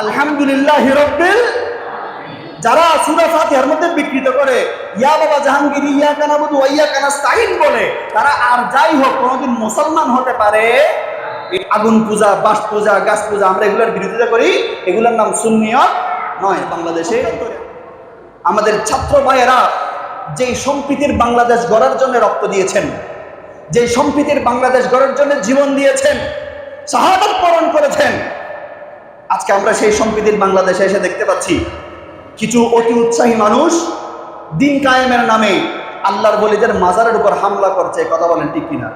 আলহামদুলিল্লাহ রাব্বিল। যারা সূরা ফাতিহার মধ্যে বিকৃত করে ইয়া বাবা জাহাঙ্গীর ইয়াকা নাবুদু ওয়া ইয়াকা নাস্তাইন বলে, তারা আর যাই হোক কোনোদিন মুসলমান হতে পারে? এই আগুন পূজা, বাঁশ পূজা, গাছ পূজা, আমরা এগুলোর বিরোধিতা করি। এগুলোর নাম সুন্নিয়ত নয়। বাংলাদেশে আমাদের ছাত্র ভাইয়েরা যেই সম্প্রীতির বাংলাদেশ গড়ার জন্য রক্ত দিয়েছেন, যেই সম্প্রীতির বাংলাদেশ গড়ার জন্য জীবন দিয়েছেন, শাহাদাত বরণ করেছেন, আজকে আমরা সেই সম্প্রীতির বাংলাদেশে এসে দেখতে পাচ্ছি কিছু অতি উৎসাহী মানুষ দিন কায়েমের নামে আল্লাহর ওলিদের মাজারের উপর হামলা করছে। কথা বলেন ঠিক কিনা?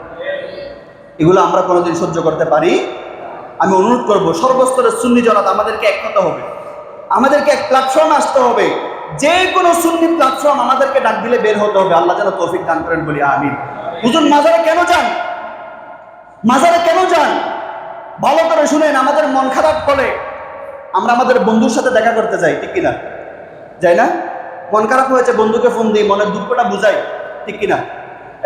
এগুলো আমরা কোনোদিন সহ্য করতে পারি? আমি অনুরোধ করব সর্বস্তরের সুন্নি জমাত আমাদেরকে এক হতে হবে, আমাদেরকে এক প্ল্যাটফর্মে আসতে হবে। যে কোনো সুন্নি প্ল্যাটফর্ম আমাদেরকে ডাক দিলে বের হতে হবে। আল্লাহ যেন তৌফিক দান করেন, বলি আমিন। হুজুর মাজারে কেন যান? মাজারে কেন যান? ভালো করে শুনেন। আমাদের মন খারাপ হলে আমরা আমাদের বন্ধুর সাথে দেখা করতে যাই, ঠিক কিনা? যাই না? মন খারাপ হয়েছে, বন্ধুকে ফোন দিই, মনের দুঃখটা বুঝাই, ঠিক কিনা?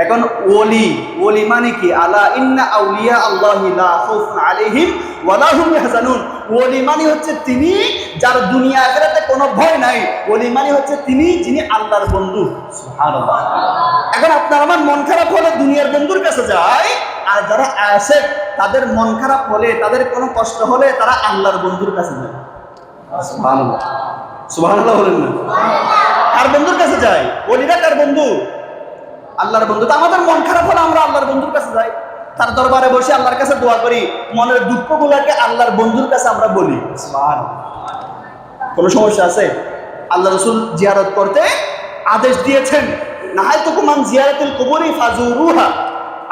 এখন ওলি মানে কি? আলা ইন্না আউলিয়া আল্লাহি লা খাউফুন আলাইহিম ওয়া লা হুম ইয়াহজানুন। ওলি মানে হচ্ছে তিনি যার দুনিয়া আখিরাতে কোনো ভয় নাই। ওলি মানে হচ্ছে তিনি যিনি আল্লাহর বন্ধু। সুবহানাল্লাহ। এখন আপনার আমার মন খারাপ হলে দুনিয়ার বন্ধুর কাছে যায়, আর যারা আশিক তাদের মন খারাপ হলে, তাদের কোনো কষ্ট হলে তারা আল্লাহর বন্ধুর কাছে যায়। সুবহানাল্লাহ। সুবহানাল্লাহ বলেন না? কার বন্ধুর কাছে যায়? ওলিরা কার বন্ধু? আল্লাহর বন্ধু। তো আমাদের মন খারাপ হলে আমরা আল্লাহর বন্ধুর কাছে যাই, তার দরবারে বসে আল্লাহর কাছে দোয়া করি, মনের দুঃখগুলোকে আল্লাহর বন্ধুর কাছে আমরা বলি। সুবহানাল্লাহ। কোনো সমস্যা আছে? আল্লাহ রাসূল জিয়ারত করতে আদেশ দিয়েছেন, নাহাইতুকুম আন জিয়ারাতিল কুবুরি ফাজুরুহা।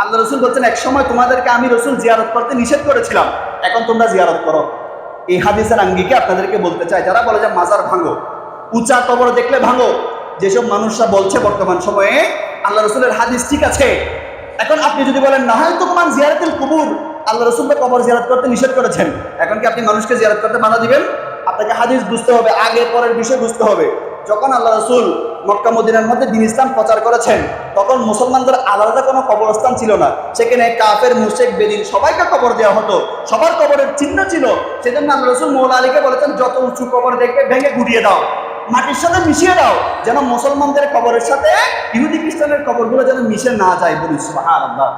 আল্লাহ রাসূল বলছেন, এক সময় তোমাদেরকে আমি রাসূল জিয়ারত করতে নিষেধ করেছিলাম, এখন তোমরা জিয়ারত করো। এই হাদিসের আঙ্গিকে আপনাদেরকে বলতে চাই, যারা বলে যে মাজার ভাঙো, উঁচা কবর দেখলে ভাঙো, যেসব মানুষরা বলছে বর্তমান সময়ে আল্লাহ রাসূলের হাদিস ঠিক আছে। এখন আপনি যদি বলেন নাহাইতুকুম আন জিয়ারাতিল কুবুর, আল্লাহ রাসূল তো কবর জিয়ারত করতে নিষেধ করেছেন, এখন কি আপনি মানুষকে জিয়ারত করতে বাধা দিবেন? আপনাকে হাদিস বুঝতে হবে, আগে পরের বিষয় বুঝতে হবে। যখন আল্লাহ রাসূল মক্কা মদিনার মধ্যে দ্বীন ইসলাম প্রচার করেছেন, তখন মুসলমানদের আলাদা কোনো কবরস্থান ছিল না। সেখানে কাফের, মুশরিক, বেদিন সবাইকে কবর দেওয়া হতো, সবার কবরের চিহ্ন ছিল। সেজন্য আল্লাহ রাসূল মওলা আলীকে বলেছেন, যত উঁচু কবর দেখবে ভেঙে গুড়িয়ে দাও, মাটির সাথে মিশিয়ে দাও, যেন মুসলমানদের কবরের সাথে ইহুদি খ্রিস্টানের কবরগুলো যেন মিশে না যায়। বলি সুবহানাল্লাহ।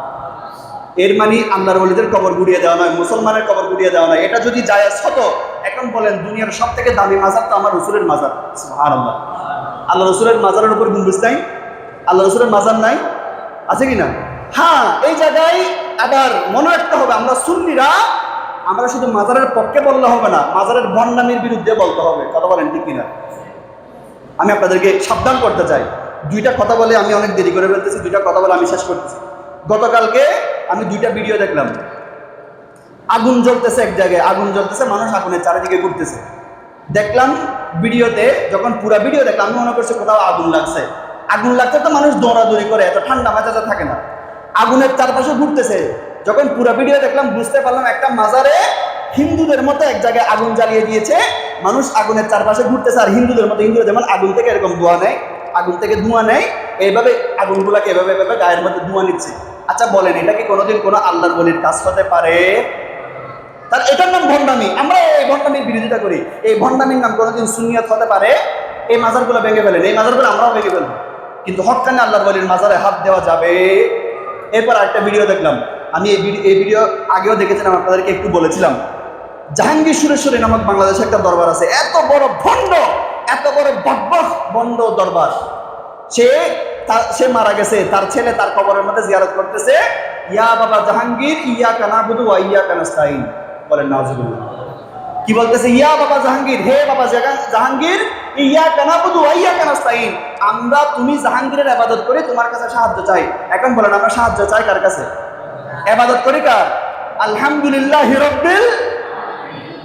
এর মানে আল্লাহর ওলিদের কবর গুড়িয়ে দেওয়া নয়, মুসলমানের কবর গুড়িয়ে দেওয়া নয়। এটা যদি জায়েজ হতো, এখন বলেন দুনিয়ার সব থেকে দামি মাজার তো আমার রাসূলের মাজার। সুবহানাল্লাহ। আল্লাহ রাসূলের মাজারের উপর গম্বুজ নাই? আল্লাহ রাসূলের মাজার নাই? আছে কি না? হ্যাঁ, এই জায়গায় আবার মনে রাখতে হবে, আমরা সুন্নিরা আমরা শুধু মাজারের পক্ষে বললে হবে না, মাজারের ভণ্ডামির বিরুদ্ধে বলতে হবে। কথা বলেন ঠিক কিনা? আমি আপনাদেরকে সাবধান করতে চাই। দুইটা কথা বলে আমি অনেক দেরি করে ফেলতেছি, দুইটা কথা বলে আমি শেষ করতেছি। গতকালকে আমি দুইটা ভিডিও দেখলাম, আগুন জ্বলতেছে এক জায়গায়, আগুন জ্বলতেছে, মানুষ আগুনের চারিদিকে ঘুরতেছে। দেখলাম ভিডিওতে, যখন পুরা ভিডিও দেখলাম আমি মনে করছি কোথাও আগুন লাগছে। আগুন লাগছে তো মানুষ দৌড়াদৌড়ি করে, এত ঠান্ডা মেজাজে থাকে না, আগুনের চারপাশে ঘুরতেছে। যখন পুরা ভিডিও দেখলাম বুঝতে পারলাম একটা মাজারে হিন্দুদের মতো এক জায়গায় আগুন জ্বালিয়ে দিয়েছে, মানুষ আগুনের চারপাশে ঘুরতেছে। আর হিন্দুদের মতো, হিন্দুরা যেমন আগুন থেকে এরকম ধোঁয়া নেয়, আগুন থেকে ধোঁয়া নেয়, এইভাবে আগুনগুলাকে এভাবে এভাবে গায়ের মধ্যে ধোঁয়া নিচ্ছে। আচ্ছা বলেন, এটা কি কোনোদিন কোনো আল্লাহর ওলির কাজ হতে পারে? তার এটার নাম ভণ্ডামি। আমরা এই ভণ্ডামির বিরোধিতা করি। এই ভণ্ডামির নাম কোনোদিন সুন্নিয়ত হতে পারে? এই মাজারগুলো ভেঙে ফেলেন, এই মাজারগুলো আমরাও ভেঙে ফেলবো, কিন্তু হক্কানি আল্লাহর ওলির মাজারে হাত দেওয়া যাবে? এরপর আরেকটা ভিডিও দেখলাম, আমি এই ভিডিও আগেও দেখেছিলাম, আপনাদেরকে একটু বলেছিলাম। জাহাঙ্গীর সুরেশ্বরী নামক বাংলাদেশে একটা দরবার আছে, এত বড় ভণ্ড, এত বড় বদবখ বন্ড দরবার। সে মারা গেছে, তার ছেলে তার কবরের মধ্যে জিয়ারত করতেছে, ইয়া বাবা জাহাঙ্গীর ইয়াকা নাবুদু ওয়া ইয়াকা নাস্তাইন। বলেন নাউজুবিল্লাহ। কি বলতেছে? ইয়া বাবা জাহাঙ্গীর, হে বাবা জাহাঙ্গীর, ইয়াকা নাবুদু ওয়া ইয়াকা নাস্তাইন, আমরা তুমি জাহাঙ্গীরের ইবাদত করি, তোমার কাছে সাহায্য চাই। এখন বলেন আমরা সাহায্য চাই কার কাছে? ইবাদত করি কার? আলহামদুলিল্লাহি রাব্বিল।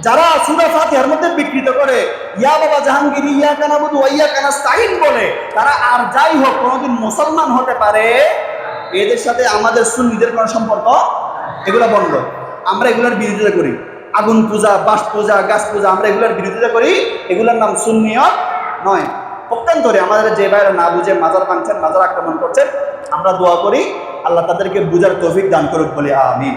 যারা সূরা ফাতিহার মধ্যে বিকৃত করে ইয়া বাবা জাহাঙ্গীর ইয়াকা নাবুদু ওয়া ইয়াকা নাস্তাইন বলে, তারা আর যাই হোক কোনোদিন মুসলমান হতে পারে? এদের সাথে আমাদের সুন্নিদের কোনো সম্পর্ক? এগুলো বন্ধ। আমরা এগুলোর বিরোধিতা করি। আগুন পূজা, বাঁশ পূজা, গাছ পূজা, আমরা এগুলোর বিরোধিতা করি। এগুলোর নাম সুন্নিয়ত নয়। পক্ষান্তরে আমাদের যে ভাইরা না বুঝে মাজার ভাঙছেন, মাজার আক্রমণ করছেন, আমরা দোয়া করি আল্লাহ তাদেরকে বুঝার তৌফিক দান করুক, বলে আমিন।